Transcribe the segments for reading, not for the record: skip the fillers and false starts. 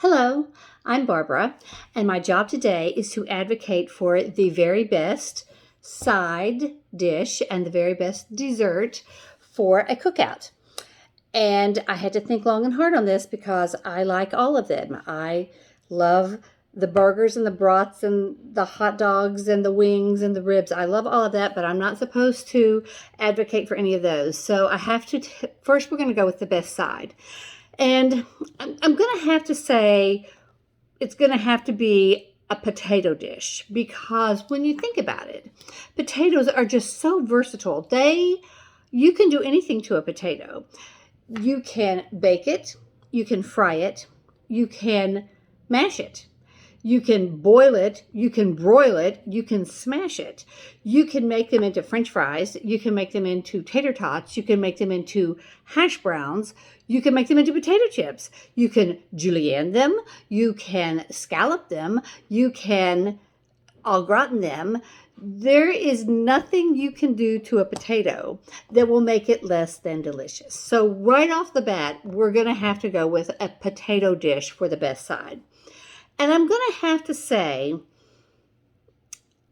Hello, I'm Barbara, and my job today is to advocate for the very best side dish and the very best dessert for a cookout. And I had to think long and hard on this because I like all of them. I love the burgers and the brats and the hot dogs and the wings and the ribs. I love all of that, but I'm not supposed to advocate for any of those. So I have to, first, we're going to go with the best side. And I'm going to have to say it's going to have to be a potato dish because when you think about it, potatoes are just so versatile. You can do anything to a potato. You can bake it, you can fry it, you can mash it. You can boil it, you can broil it, you can smash it. You can make them into French fries, you can make them into tater tots, you can make them into hash browns, you can make them into potato chips. You can julienne them, you can scallop them, you can au gratin them. There is nothing you can do to a potato that will make it less than delicious. So right off the bat, we're going to have to go with a potato dish for the best side. And I'm going to have to say,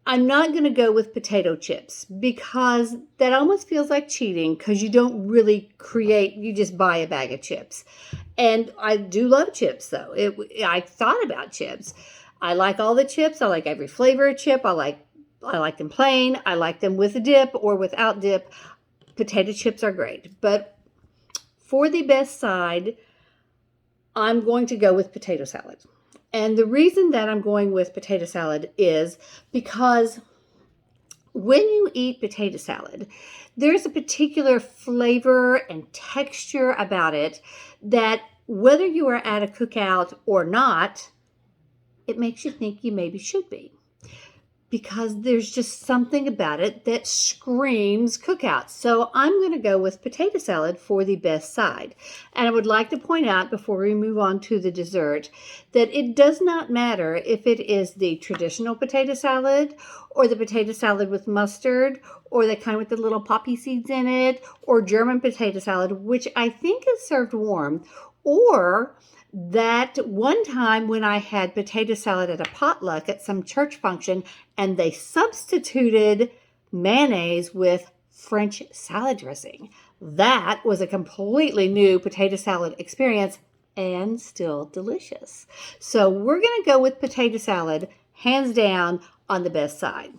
I'm not going to go with potato chips because that almost feels like cheating because you don't really you just buy a bag of chips. And I do love chips though. I thought about chips. I like all the chips. I like every flavor of chip. I like them plain. I like them with a dip or without dip. Potato chips are great. But for the best side, I'm going to go with potato salad. And the reason that I'm going with potato salad is because when you eat potato salad, there's a particular flavor and texture about it that whether you are at a cookout or not, it makes you think you maybe should be. Because there's just something about it that screams cookout. So I'm going to go with potato salad for the best side. And I would like to point out before we move on to the dessert that it does not matter if it is the traditional potato salad or the potato salad with mustard or the kind with the little poppy seeds in it or German potato salad, which I think is served warm, or that one time when I had potato salad at a potluck at some church function and they substituted mayonnaise with French salad dressing. That was a completely new potato salad experience and still delicious. So we're going to go with potato salad, hands down, on the best side.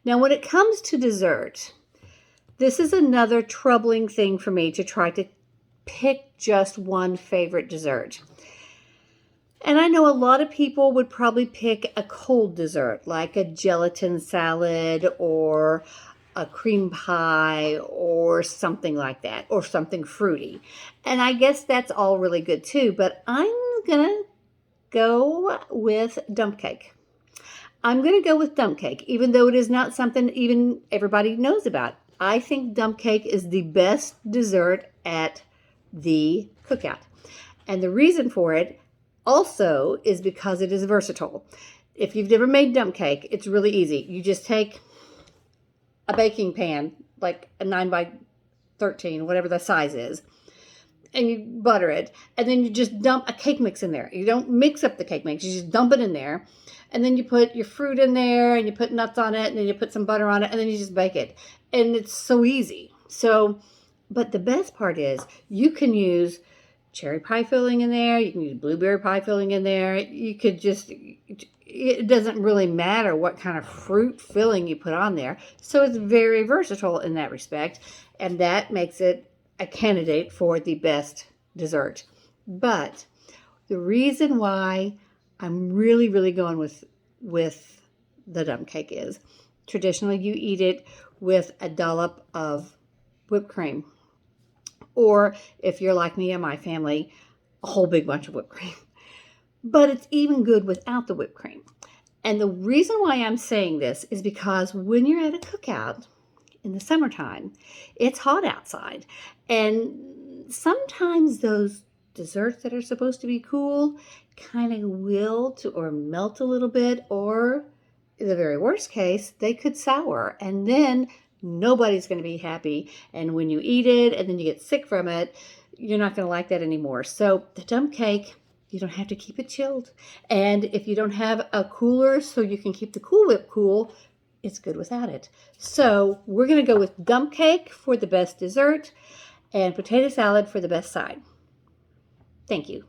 Now, when it comes to dessert, this is another troubling thing for me to try to pick just one favorite dessert. And I know a lot of people would probably pick a cold dessert like a gelatin salad or a cream pie or something like that, or something fruity. And I guess that's all really good too, but I'm going to go with dump cake. I'm going to go with dump cake, even though it is not something even everybody knows about. I think dump cake is the best dessert at the cookout. And the reason for it also is because it is versatile. If you've never made dump cake, it's really easy. You just take a baking pan, like a 9 by 13, whatever the size is, and you butter it, and then you just dump a cake mix in there. You don't mix up the cake mix, you just dump it in there, and then you put your fruit in there, and you put nuts on it, and then you put some butter on it, and then you just bake it. And it's so easy. But the best part is you can use cherry pie filling in there. You can use blueberry pie filling in there. It doesn't really matter what kind of fruit filling you put on there. So it's very versatile in that respect. And that makes it a candidate for the best dessert. But the reason why I'm really, really going with the dump cake is traditionally you eat it with a dollop of whipped cream. Or if you're like me and my family, a whole big bunch of whipped cream. But it's even good without the whipped cream. And the reason why I'm saying this is because when you're at a cookout in the summertime, it's hot outside. And sometimes those desserts that are supposed to be cool kind of wilt or melt a little bit, or in the very worst case, they could sour. And then nobody's going to be happy. And when you eat it and then you get sick from it, you're not going to like that anymore. So the dump cake You don't have to keep it chilled. And if you don't have a cooler so you can keep the Cool Whip cool, it's good without it. So we're going to go with dump cake for the best dessert and potato salad for the best side. Thank you.